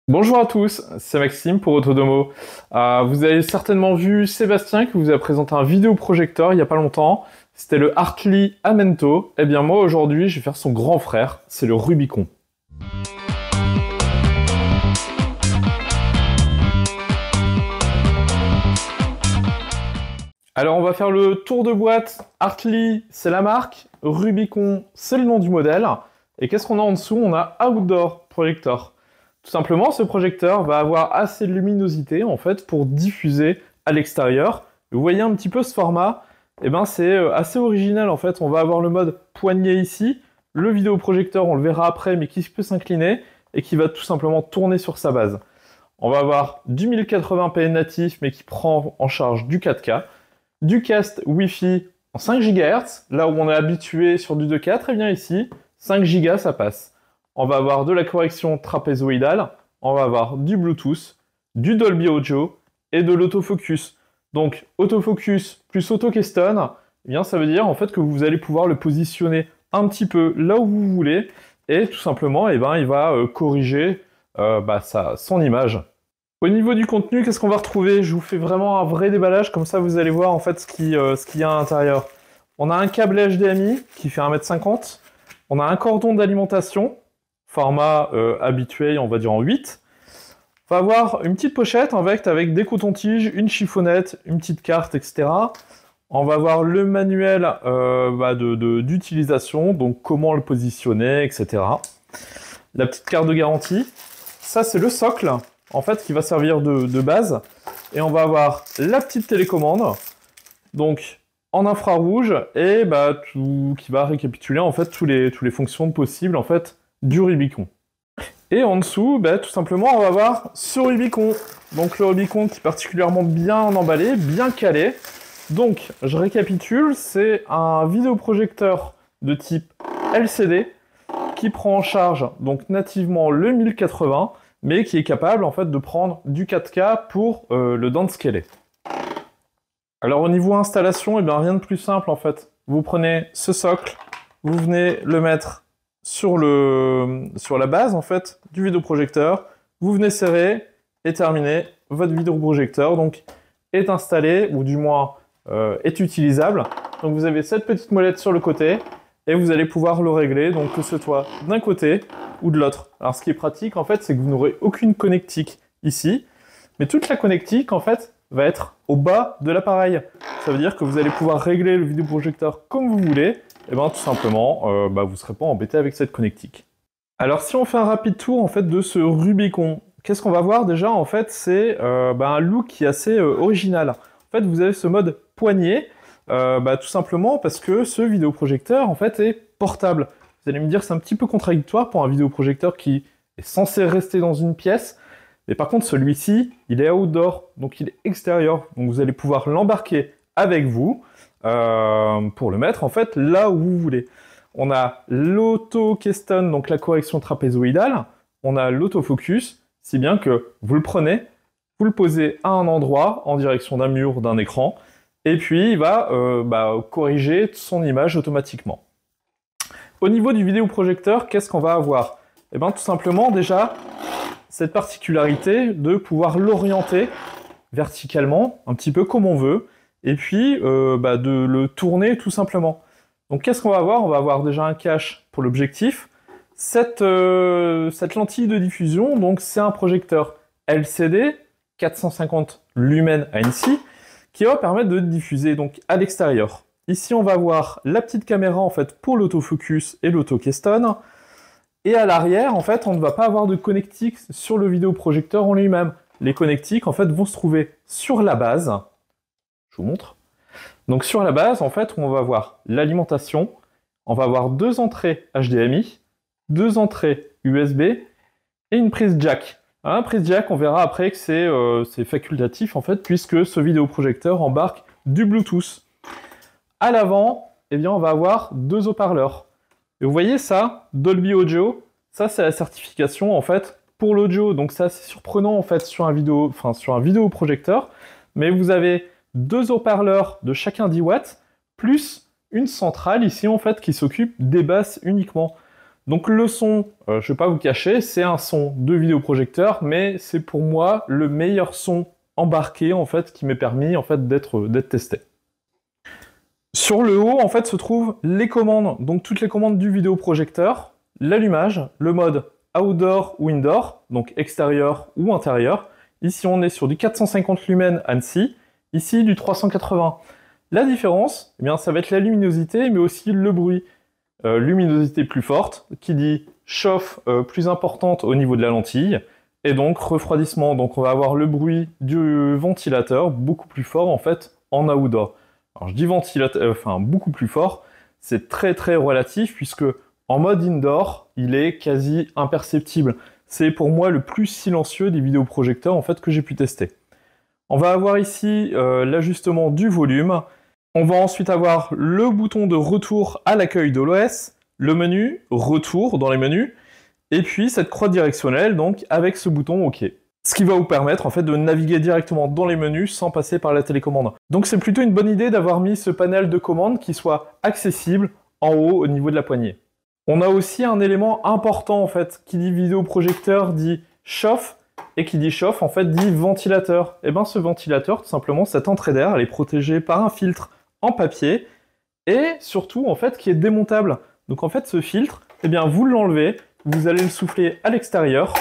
Bonjour à tous, c'est Maxime pour Autodomo. Vous avez certainement vu Sébastien qui vous a présenté un vidéoprojecteur il n'y a pas longtemps. C'était le Hartley Amento. Eh bien moi aujourd'hui je vais faire son grand frère, c'est le Rubicon. Alors on va faire le tour de boîte. Hartley c'est la marque, Rubicon c'est le nom du modèle. Et qu'est-ce qu'on a en dessous? On a Outdoor Projector. Tout simplement, ce projecteur va avoir assez de luminosité en fait pour diffuser à l'extérieur. Vous voyez un petit peu ce format, eh ben, c'est assez original en fait. On va avoir le mode poignet ici, le vidéoprojecteur on le verra après mais qui peut s'incliner et qui va tout simplement tourner sur sa base. On va avoir du 1080p natif mais qui prend en charge du 4K, du cast Wi-Fi en 5 GHz, là où on est habitué sur du 2.4, et bien ici 5 Go ça passe. On va avoir de la correction trapézoïdale, on va avoir du Bluetooth, du Dolby Audio et de l'autofocus. Donc autofocus plus auto-keystone, eh bien ça veut dire en fait que vous allez pouvoir le positionner un petit peu là où vous voulez et tout simplement eh ben, il va corriger son image. Au niveau du contenu, qu'est-ce qu'on va retrouver? Je vous fais vraiment un vrai déballage, comme ça vous allez voir en fait ce qu'il y a à l'intérieur. On a un câble HDMI qui fait 1,50 m, on a un cordon d'alimentation, format habitué, on va dire en 8. On va avoir une petite pochette avec des cotons-tiges, une chiffonnette, une petite carte, etc. On va avoir le manuel d'utilisation, donc comment le positionner, etc. La petite carte de garantie. Ça, c'est le socle, en fait, qui va servir de base. Et on va avoir la petite télécommande, donc en infrarouge, et qui va récapituler en fait toutes les fonctions possibles en fait du Rubicon. Et en dessous, tout simplement, on va voir ce Rubicon. Donc le Rubicon qui est particulièrement bien emballé, bien calé. Donc, je récapitule, c'est un vidéoprojecteur de type LCD qui prend en charge donc nativement le 1080, mais qui est capable en fait de prendre du 4K pour le downscaler. Alors au niveau installation, rien de plus simple en fait. Vous prenez ce socle, vous venez le mettre sur la base en fait du vidéoprojecteur, vous venez serrer et terminer, votre vidéoprojecteur donc est installé ou du moins est utilisable. Donc vous avez cette petite molette sur le côté et vous allez pouvoir le régler donc que ce soit d'un côté ou de l'autre. Alors ce qui est pratique en fait c'est que vous n'aurez aucune connectique ici, mais toute la connectique en fait va être au bas de l'appareil. Ça veut dire que vous allez pouvoir régler le vidéoprojecteur comme vous voulez. Et tout simplement, vous ne serez pas embêté avec cette connectique. Alors si on fait un rapide tour en fait de ce Rubicon, qu'est-ce qu'on va voir déjà en fait? C'est un look qui est assez original. En fait, vous avez ce mode poignet, tout simplement parce que ce vidéoprojecteur en fait est portable. Vous allez me dire c'est un petit peu contradictoire pour un vidéoprojecteur qui est censé rester dans une pièce, mais par contre celui-ci, il est outdoor, donc il est extérieur. Donc vous allez pouvoir l'embarquer avec vous. Pour le mettre en fait là où vous voulez. On a l'auto-keystone, donc la correction trapézoïdale, on a l'autofocus, si bien que vous le prenez, vous le posez à un endroit en direction d'un mur, d'un écran, et puis il va corriger son image automatiquement. Au niveau du vidéoprojecteur, qu'est-ce qu'on va avoir? Tout simplement déjà cette particularité de pouvoir l'orienter verticalement, un petit peu comme on veut, et puis de le tourner tout simplement. Donc qu'est-ce qu'on va avoir? On va avoir déjà un cache pour l'objectif. Cette lentille de diffusion, donc c'est un projecteur LCD 450 lumens ANC qui va permettre de diffuser donc à l'extérieur. Ici on va avoir la petite caméra en fait pour l'autofocus et l'auto-keystone. Et à l'arrière en fait on ne va pas avoir de connectique sur le vidéoprojecteur en lui-même. Les connectiques en fait vont se trouver sur la base. Je vous montre. Donc sur la base, en fait, on va avoir l'alimentation, on va avoir 2 entrées HDMI, 2 entrées USB et une prise jack. Alors, la prise jack, on verra après que c'est facultatif en fait, puisque ce vidéoprojecteur embarque du Bluetooth. À l'avant, on va avoir 2 haut-parleurs. Et vous voyez ça, Dolby Audio, ça c'est la certification en fait pour l'audio. Donc ça c'est surprenant en fait sur un vidéoprojecteur, mais vous avez 2 haut-parleurs de chacun 10 watts, plus une centrale ici en fait qui s'occupe des basses uniquement. Donc le son, je ne vais pas vous cacher, c'est un son de vidéoprojecteur, mais c'est pour moi le meilleur son embarqué en fait qui m'est permis en fait d'être testé. Sur le haut en fait se trouvent les commandes, donc toutes les commandes du vidéoprojecteur, l'allumage, le mode outdoor ou indoor, donc extérieur ou intérieur. Ici on est sur du 450 lumens ANSI, ici du 380. La différence, eh bien, ça va être la luminosité, mais aussi le bruit. Luminosité plus forte, qui dit chauffe plus importante au niveau de la lentille, et donc refroidissement. Donc on va avoir le bruit du ventilateur beaucoup plus fort en fait en outdoor. Alors je dis ventilateur, beaucoup plus fort, c'est très très relatif puisque en mode indoor, il est quasi imperceptible. C'est pour moi le plus silencieux des vidéoprojecteurs en fait que j'ai pu tester. On va avoir ici l'ajustement du volume. On va ensuite avoir le bouton de retour à l'accueil de l'OS, le menu, retour dans les menus, et puis cette croix directionnelle, donc avec ce bouton OK. Ce qui va vous permettre en fait de naviguer directement dans les menus sans passer par la télécommande. Donc c'est plutôt une bonne idée d'avoir mis ce panel de commandes qui soit accessible en haut au niveau de la poignée. On a aussi un élément important en fait, qui dit vidéoprojecteur dit chauffe, et qui dit chauffe en fait dit ventilateur. Et bien ce ventilateur, tout simplement, cette entrée d'air, elle est protégée par un filtre en papier, et surtout en fait qui est démontable. Donc en fait ce filtre, eh bien vous l'enlevez, vous allez le souffler à l'extérieur,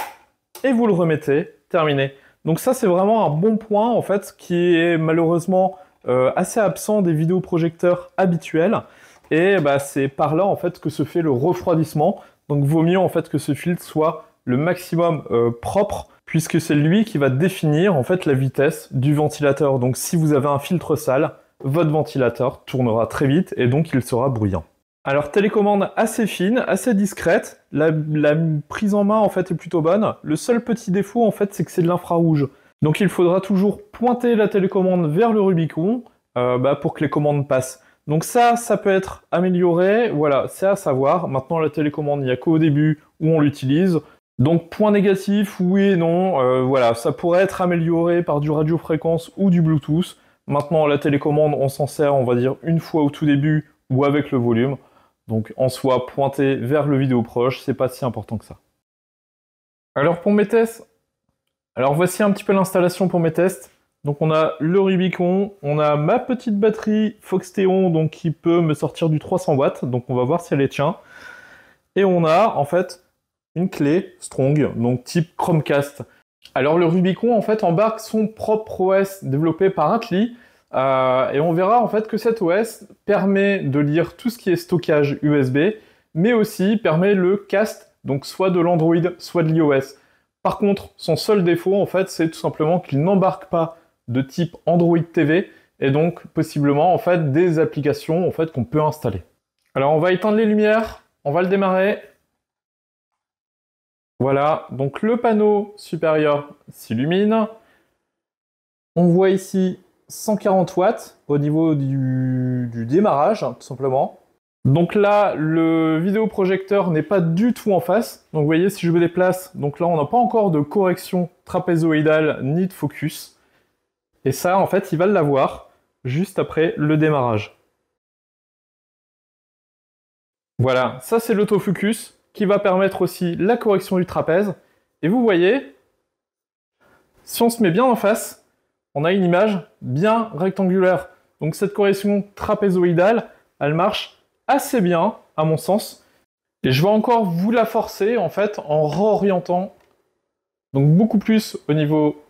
et vous le remettez, terminé. Donc ça c'est vraiment un bon point en fait qui est malheureusement assez absent des vidéoprojecteurs habituels, et bah, c'est par là en fait que se fait le refroidissement. Donc vaut mieux en fait que ce filtre soit le maximum propre, puisque c'est lui qui va définir en fait la vitesse du ventilateur. Donc si vous avez un filtre sale, votre ventilateur tournera très vite et donc il sera bruyant. Alors télécommande assez fine, assez discrète, la prise en main en fait est plutôt bonne. Le seul petit défaut en fait c'est que c'est de l'infrarouge. Donc il faudra toujours pointer la télécommande vers le Rubicon pour que les commandes passent. Donc ça peut être amélioré, voilà, c'est à savoir. Maintenant la télécommande, il n'y a qu'au début où on l'utilise. Donc point négatif, oui et non, voilà, ça pourrait être amélioré par du radiofréquence ou du Bluetooth. Maintenant la télécommande, on s'en sert, on va dire, une fois au tout début ou avec le volume. Donc en soi, pointer vers le vidéo proche, c'est pas si important que ça. Alors pour mes tests, alors voici un petit peu l'installation pour mes tests. Donc on a le Rubicon, on a ma petite batterie Foxteon donc qui peut me sortir du 300 watts, donc on va voir si elle est tient. Et on a en fait une clé Strong, donc type Chromecast. Alors le Rubicon en fait embarque son propre OS développé par Atli, et on verra en fait que cet OS permet de lire tout ce qui est stockage USB, mais aussi permet le cast, donc soit de l'Android, soit de l'iOS. Par contre, son seul défaut en fait, c'est tout simplement qu'il n'embarque pas de type Android TV, et donc possiblement en fait des applications en fait qu'on peut installer. Alors on va éteindre les lumières, on va le démarrer. Voilà, donc le panneau supérieur s'illumine. On voit ici 140 watts au niveau du démarrage, tout simplement. Donc là, le vidéoprojecteur n'est pas du tout en face. Donc vous voyez, si je me déplace, donc là on n'a pas encore de correction trapézoïdale ni de focus. Et ça, en fait, il va l'avoir juste après le démarrage. Voilà, ça c'est l'autofocus qui va permettre aussi la correction du trapèze. Et vous voyez, si on se met bien en face, on a une image bien rectangulaire. Donc cette correction trapézoïdale, elle marche assez bien, à mon sens. Et je vais encore vous la forcer, en fait, en réorientant. Donc beaucoup plus au niveau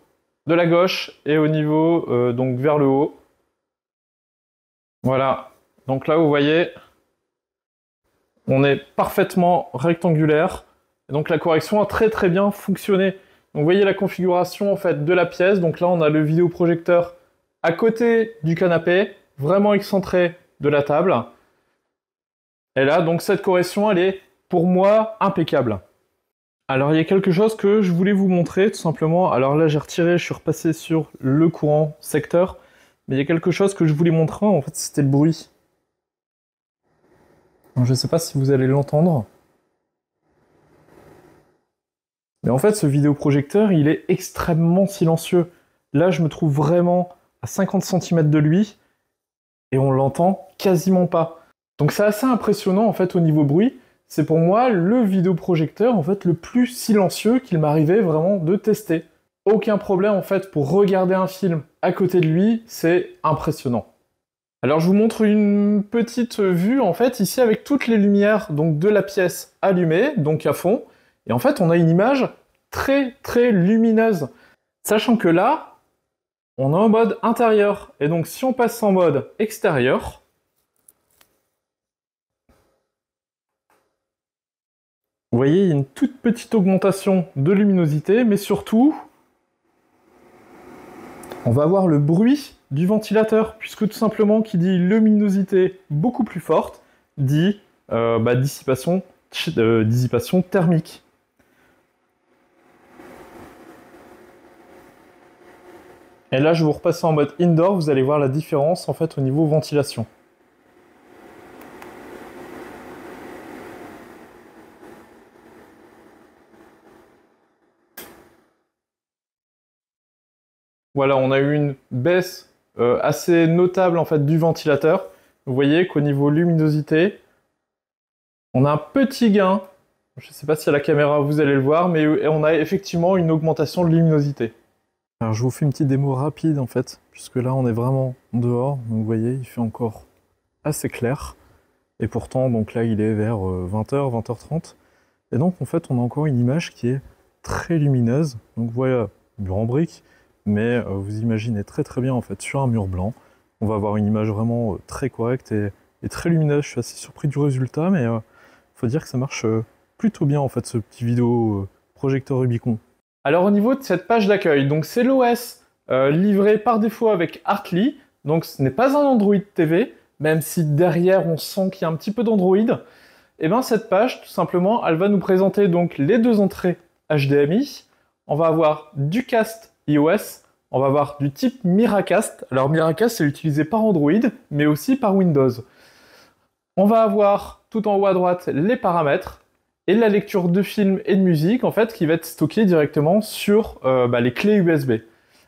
de la gauche et au niveau, donc vers le haut. Voilà. Donc là, vous voyez, on est parfaitement rectangulaire. Et donc la correction a très très bien fonctionné. Donc vous voyez la configuration en fait de la pièce. Donc là on a le vidéoprojecteur à côté du canapé, vraiment excentré de la table. Et là donc cette correction elle est pour moi impeccable. Alors il y a quelque chose que je voulais vous montrer tout simplement. Alors là j'ai retiré, je suis repassé sur le courant secteur. Mais il y a quelque chose que je voulais montrer, en fait c'était le bruit. Je ne sais pas si vous allez l'entendre. Mais en fait, ce vidéoprojecteur, il est extrêmement silencieux. Là, je me trouve vraiment à 50 cm de lui, et on l'entend quasiment pas. Donc c'est assez impressionnant, en fait, au niveau bruit. c'est pour moi le vidéoprojecteur en fait le plus silencieux qu'il m'arrivait vraiment de tester. Aucun problème en fait pour regarder un film à côté de lui, c'est impressionnant. Alors je vous montre une petite vue en fait ici avec toutes les lumières donc de la pièce allumées, donc à fond, et en fait on a une image très très lumineuse. Sachant que là, on est en mode intérieur, et donc si on passe en mode extérieur, vous voyez, il y a une toute petite augmentation de luminosité, mais surtout, on va avoir le bruit du ventilateur, puisque tout simplement, qui dit luminosité beaucoup plus forte, dit dissipation thermique. Et là, je vais vous repasser en mode indoor, vous allez voir la différence en fait au niveau ventilation. Voilà, on a eu une baisse assez notable en fait du ventilateur. Vous voyez qu'au niveau luminosité, on a un petit gain. Je ne sais pas si à la caméra vous allez le voir, mais on a effectivement une augmentation de luminosité. Alors je vous fais une petite démo rapide en fait, puisque là on est vraiment dehors, donc vous voyez il fait encore assez clair, et pourtant donc là il est vers 20h, 20h30, et donc en fait on a encore une image qui est très lumineuse, donc voilà, mur en brique, mais vous imaginez très très bien en fait sur un mur blanc, on va avoir une image vraiment très correcte et très lumineuse. Je suis assez surpris du résultat, mais faut dire que ça marche plutôt bien en fait ce petit vidéo projecteur Rubicon. Alors au niveau de cette page d'accueil, donc c'est l'OS livré par défaut avec Artly, donc ce n'est pas un Android TV, même si derrière on sent qu'il y a un petit peu d'Android. Et bien cette page, tout simplement, elle va nous présenter donc les deux entrées HDMI. On va avoir du cast iOS, on va avoir du type Miracast. Alors Miracast c'est utilisé par Android, mais aussi par Windows. On va avoir tout en haut à droite les paramètres, et la lecture de films et de musique, en fait, qui va être stockée directement sur les clés USB.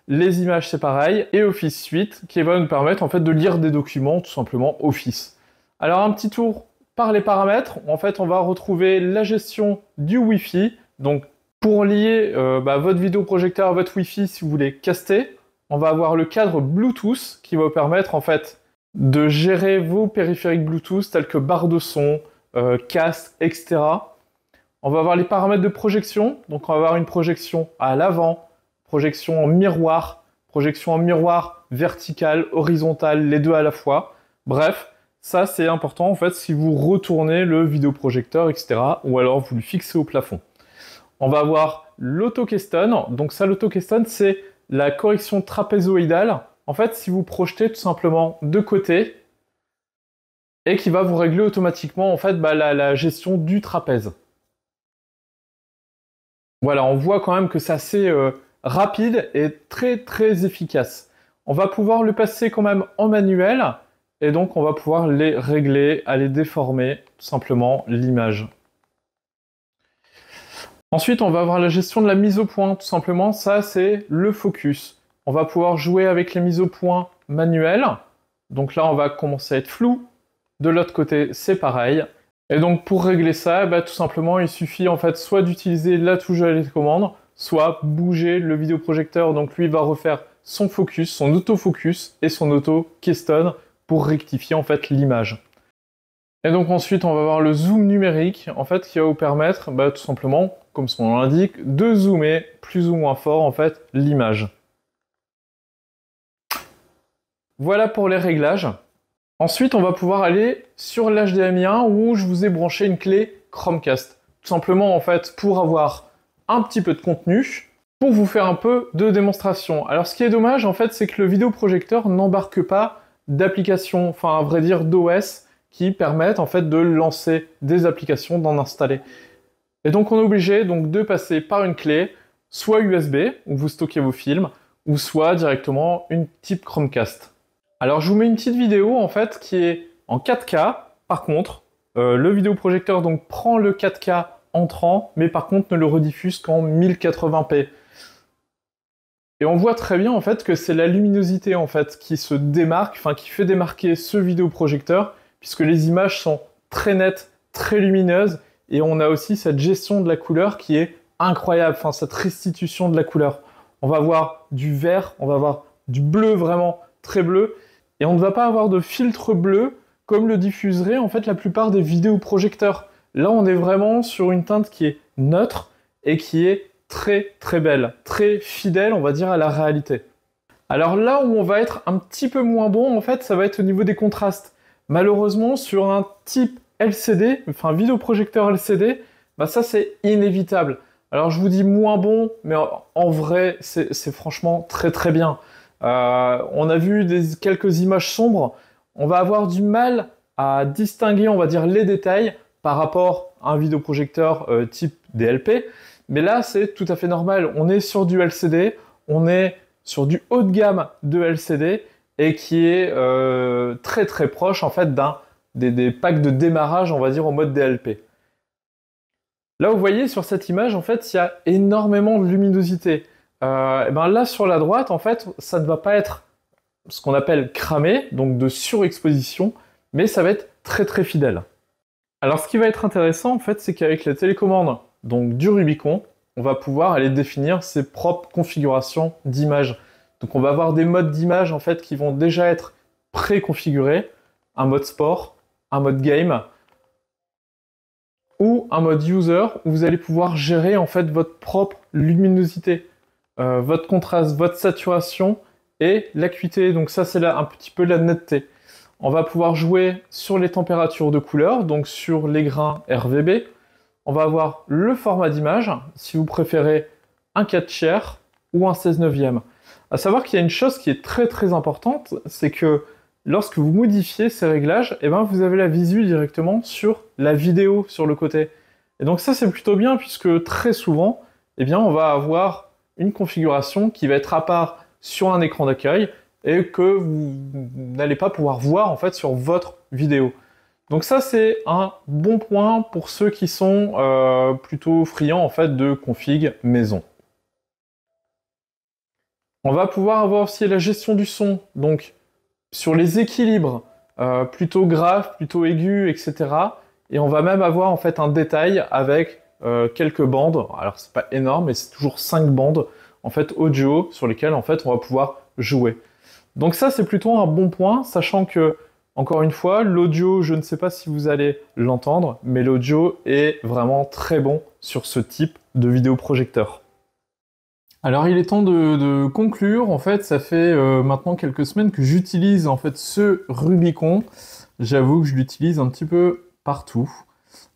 Les images, c'est pareil, et Office Suite, qui va nous permettre, en fait, de lire des documents, tout simplement, Office. Alors, un petit tour par les paramètres. En fait, on va retrouver la gestion du Wi-Fi. Donc, pour lier votre vidéoprojecteur à votre Wi-Fi, si vous voulez caster, on va avoir le cadre Bluetooth, qui va vous permettre, en fait, de gérer vos périphériques Bluetooth, tels que barre de son, casque, etc. On va avoir les paramètres de projection, donc on va avoir une projection à l'avant, projection en miroir verticale, horizontale, les deux à la fois. Bref, ça c'est important en fait si vous retournez le vidéoprojecteur, etc. ou alors vous le fixez au plafond. On va avoir l'auto-keystone, donc ça l'auto-keystone c'est la correction trapézoïdale. En fait, si vous projetez tout simplement de côté, et qui va vous régler automatiquement en fait la gestion du trapèze. Voilà, on voit quand même que c'est assez rapide et très très efficace. On va pouvoir le passer quand même en manuel, et donc on va pouvoir les régler, aller déformer tout simplement l'image. Ensuite, on va avoir la gestion de la mise au point, tout simplement, ça c'est le focus. On va pouvoir jouer avec les mises au point manuelles, donc là on va commencer à être flou, de l'autre côté c'est pareil. Et donc pour régler ça, tout simplement il suffit en fait soit d'utiliser la touche de la télécommande, soit bouger le vidéoprojecteur, donc lui va refaire son focus, son autofocus et son auto-keystone pour rectifier en fait l'image. Et donc ensuite on va avoir le zoom numérique en fait qui va vous permettre tout simplement, comme son nom l'indique, de zoomer plus ou moins fort en fait l'image. Voilà pour les réglages. Ensuite, on va pouvoir aller sur l'HDMI 1 où je vous ai branché une clé Chromecast. Tout simplement, en fait, pour avoir un petit peu de contenu, pour vous faire un peu de démonstration. Alors, ce qui est dommage, en fait, c'est que le vidéoprojecteur n'embarque pas d'applications, enfin, à vrai dire, d'OS qui permettent, en fait, de lancer des applications, d'en installer. Et donc, on est obligé donc, de passer par une clé, soit USB, où vous stockez vos films, ou soit directement une type Chromecast. Alors je vous mets une petite vidéo en fait qui est en 4K. Par contre, le vidéoprojecteur donc prend le 4K entrant, mais par contre ne le rediffuse qu'en 1080p. Et on voit très bien en fait que c'est la luminosité en fait qui se démarque, enfin qui fait démarquer ce vidéoprojecteur, puisque les images sont très nettes, très lumineuses, et on a aussi cette gestion de la couleur qui est incroyable, enfin cette restitution de la couleur. On va avoir du vert, on va avoir du bleu vraiment très bleu, et on ne va pas avoir de filtre bleu comme le diffuserait en fait la plupart des vidéoprojecteurs. Là, on est vraiment sur une teinte qui est neutre et qui est très très belle, très fidèle, on va dire, à la réalité. Alors là où on va être un petit peu moins bon, en fait, ça va être au niveau des contrastes. Malheureusement, sur un type LCD, enfin vidéoprojecteur LCD, bah ça c'est inévitable. Alors je vous dis moins bon, mais en vrai, c'est franchement très très bien. On a vu quelques images sombres, on va avoir du mal à distinguer, on va dire, les détails par rapport à un vidéoprojecteur type DLP, mais là c'est tout à fait normal. On est sur du LCD, on est sur du haut de gamme de LCD et qui est très très proche en fait des packs de démarrage, on va dire, en mode DLP. Là, vous voyez sur cette image, en fait, il y a énormément de luminosité. Et ben là, sur la droite, en fait, ça ne va pas être ce qu'on appelle cramé, donc de surexposition, mais ça va être très très fidèle. Alors, ce qui va être intéressant, en fait, c'est qu'avec la télécommande donc du Rubicon, on va pouvoir aller définir ses propres configurations d'image. Donc on va avoir des modes d'image en fait qui vont déjà être préconfigurés, un mode sport, un mode game, ou un mode user où vous allez pouvoir gérer en fait votre propre luminosité, votre contraste, votre saturation et l'acuité. Donc ça c'est là un petit peu la netteté. On va pouvoir jouer sur les températures de couleur, donc sur les grains RVB. On va avoir le format d'image, si vous préférez un 4/3 ou un 16/9. À savoir qu'il y a une chose qui est très très importante, c'est que lorsque vous modifiez ces réglages, eh ben, vous avez la visu directement sur la vidéo sur le côté. Et donc ça c'est plutôt bien puisque très souvent, eh bien, on va avoir une configuration qui va être à part sur un écran d'accueil et que vous n'allez pas pouvoir voir en fait sur votre vidéo. Donc ça c'est un bon point pour ceux qui sont plutôt friands en fait de config maison. On va pouvoir avoir aussi la gestion du son, donc sur les équilibres plutôt graves, plutôt aigus, etc. Et on va même avoir en fait un détail avec quelques bandes. Alors c'est pas énorme, mais c'est toujours 5 bandes en fait audio sur lesquelles en fait on va pouvoir jouer. Donc ça c'est plutôt un bon point, sachant que encore une fois, l'audio, je ne sais pas si vous allez l'entendre, mais l'audio est vraiment très bon sur ce type de vidéoprojecteur. Alors il est temps de conclure. En fait, ça fait maintenant quelques semaines que j'utilise en fait ce Rubicon. J'avoue que je l'utilise un petit peu partout.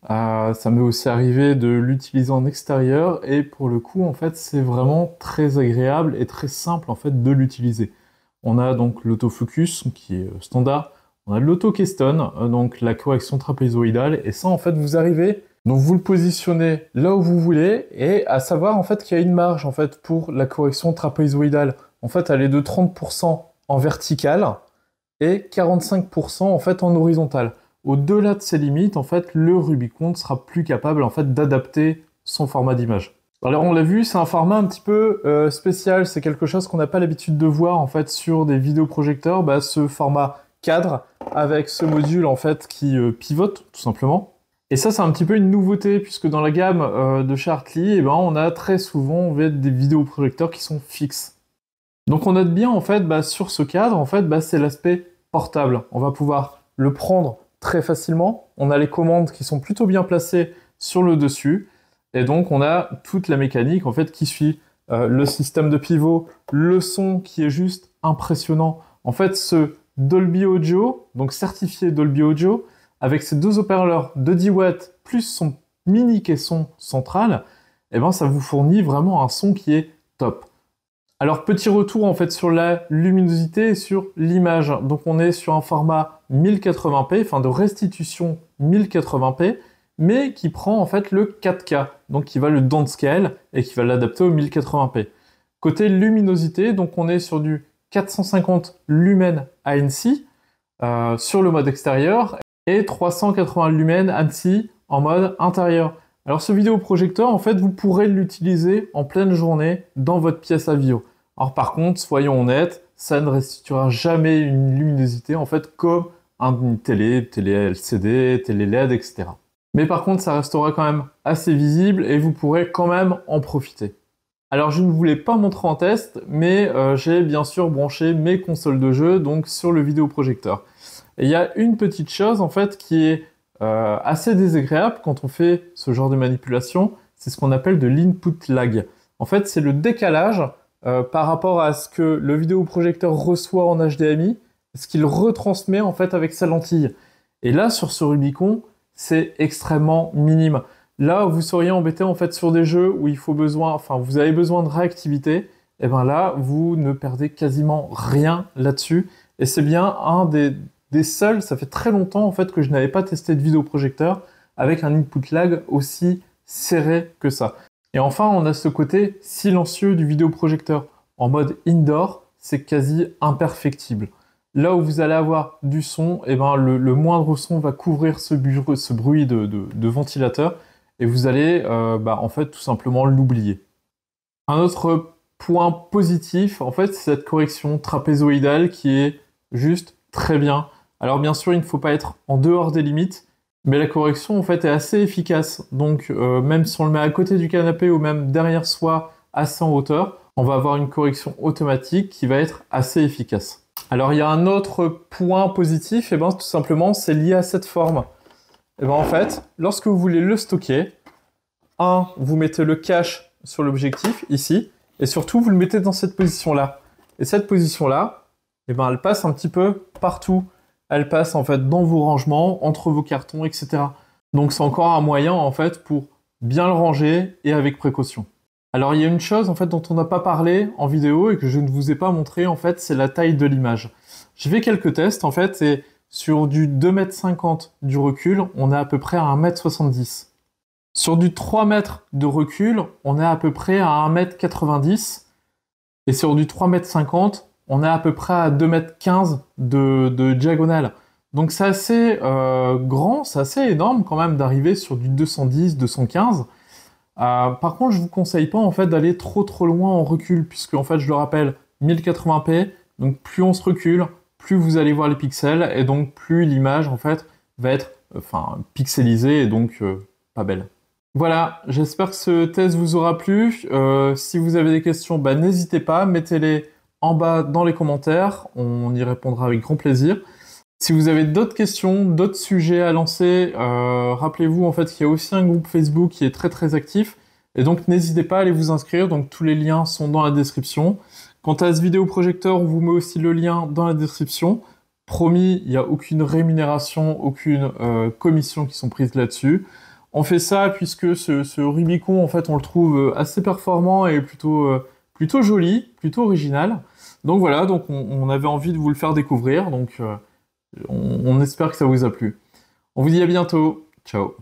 Ça m'est aussi arrivé de l'utiliser en extérieur et pour le coup, en fait, c'est vraiment très agréable et très simple en fait de l'utiliser. On a donc l'autofocus qui est standard. On a l'auto-keystone, donc la correction trapézoïdale, et ça en fait vous arrivez, donc vous le positionnez là où vous voulez, et à savoir en fait qu'il y a une marge en fait pour la correction trapézoïdale. En fait elle est de 30% en vertical et 45% en fait en horizontal. Au-delà de ces limites, en fait le Rubicon ne sera plus capable en fait d'adapter son format d'image. Alors on l'a vu, c'est un format un petit peu spécial, c'est quelque chose qu'on n'a pas l'habitude de voir en fait sur des vidéoprojecteurs, ce format cadre avec ce module en fait qui pivote tout simplement. Et ça c'est un petit peu une nouveauté puisque dans la gamme de chez Hartley, on a très souvent des vidéoprojecteurs qui sont fixes. Donc on note bien en fait sur ce cadre en fait c'est l'aspect portable. On va pouvoir le prendre très facilement. On a les commandes qui sont plutôt bien placées sur le dessus et donc on a toute la mécanique en fait qui suit le système de pivot, le son qui est juste impressionnant. En fait ce Dolby Audio, donc certifié Dolby Audio, avec ses 2 haut-parleurs de 10 watts plus son mini caisson central, ça vous fournit vraiment un son qui est top. Alors petit retour en fait sur la luminosité et sur l'image. Donc on est sur un format 1080p, enfin de restitution 1080p, mais qui prend en fait le 4K, donc qui va le downscale et qui va l'adapter au 1080p. Côté luminosité, donc on est sur du 450 lumens ANC sur le mode extérieur et 380 lumens ANC en mode intérieur. Alors ce vidéoprojecteur, en fait, vous pourrez l'utiliser en pleine journée dans votre pièce à vidéo. Alors par contre, soyons honnêtes, ça ne restituera jamais une luminosité en fait comme une télé LCD, télé LED, etc. Mais par contre, ça restera quand même assez visible et vous pourrez quand même en profiter. Alors je ne vous l'ai pas montré en test, mais j'ai bien sûr branché mes consoles de jeu donc sur le vidéoprojecteur. Et il y a une petite chose en fait qui est assez désagréable quand on fait ce genre de manipulation, c'est ce qu'on appelle de l'input lag. En fait, c'est le décalage par rapport à ce que le vidéoprojecteur reçoit en HDMI, ce qu'il retransmet en fait avec sa lentille. Et là, sur ce Rubicon, c'est extrêmement minime. Là, vous seriez embêté en fait sur des jeux où vous avez besoin de réactivité, et bien là, vous ne perdez quasiment rien là-dessus. Et c'est bien un des seuls, ça fait très longtemps en fait que je n'avais pas testé de vidéoprojecteur avec un input lag aussi serré que ça. Et enfin, on a ce côté silencieux du vidéoprojecteur. En mode indoor, c'est quasi imperceptible. Là où vous allez avoir du son, et ben le moindre son va couvrir ce bruit de ventilateur et vous allez en fait tout simplement l'oublier. Un autre point positif, en fait, c'est cette correction trapézoïdale qui est juste très bien. Alors bien sûr, il ne faut pas être en dehors des limites, mais la correction en fait est assez efficace. Donc même si on le met à côté du canapé ou même derrière soi, assez en hauteur, on va avoir une correction automatique qui va être assez efficace. Alors il y a un autre point positif, et ben tout simplement c'est lié à cette forme. Et ben en fait, lorsque vous voulez le stocker, vous mettez le cache sur l'objectif ici, et surtout vous le mettez dans cette position-là. Et cette position-là, et ben elle passe un petit peu partout. Elle passe en fait dans vos rangements, entre vos cartons, etc. Donc c'est encore un moyen en fait pour bien le ranger et avec précaution. Alors il y a une chose en fait dont on n'a pas parlé en vidéo et que je ne vous ai pas montré en fait, c'est la taille de l'image. J'ai fait quelques tests en fait et sur du 2,50 m du recul, on est à peu près à 1,70 m. Sur du 3 mètres de recul, on est à peu près à 1,90 m. Et sur du 3,50 m, on est à peu près à 2,15 m de diagonale. Donc c'est assez grand, c'est assez énorme quand même d'arriver sur du 210, 215. Par contre, je vous conseille pas en fait d'aller trop loin en recul, puisque en fait, je le rappelle, 1080p, donc plus on se recule, plus vous allez voir les pixels, et donc plus l'image en fait va être pixelisée et donc pas belle. Voilà, j'espère que ce test vous aura plu. Si vous avez des questions, n'hésitez pas, mettez-les en bas dans les commentaires, on y répondra avec grand plaisir. Si vous avez d'autres questions, d'autres sujets à lancer, rappelez-vous en fait qu'il y a aussi un groupe Facebook qui est très actif, et donc n'hésitez pas à aller vous inscrire, donc tous les liens sont dans la description. Quant à ce vidéoprojecteur, on vous met aussi le lien dans la description. Promis, il n'y a aucune rémunération, aucune commission qui sont prises là-dessus. On fait ça puisque ce Rubicon, en fait, on le trouve assez performant et plutôt joli, plutôt original. Donc voilà, donc on avait envie de vous le faire découvrir, donc on espère que ça vous a plu. On vous dit à bientôt, ciao.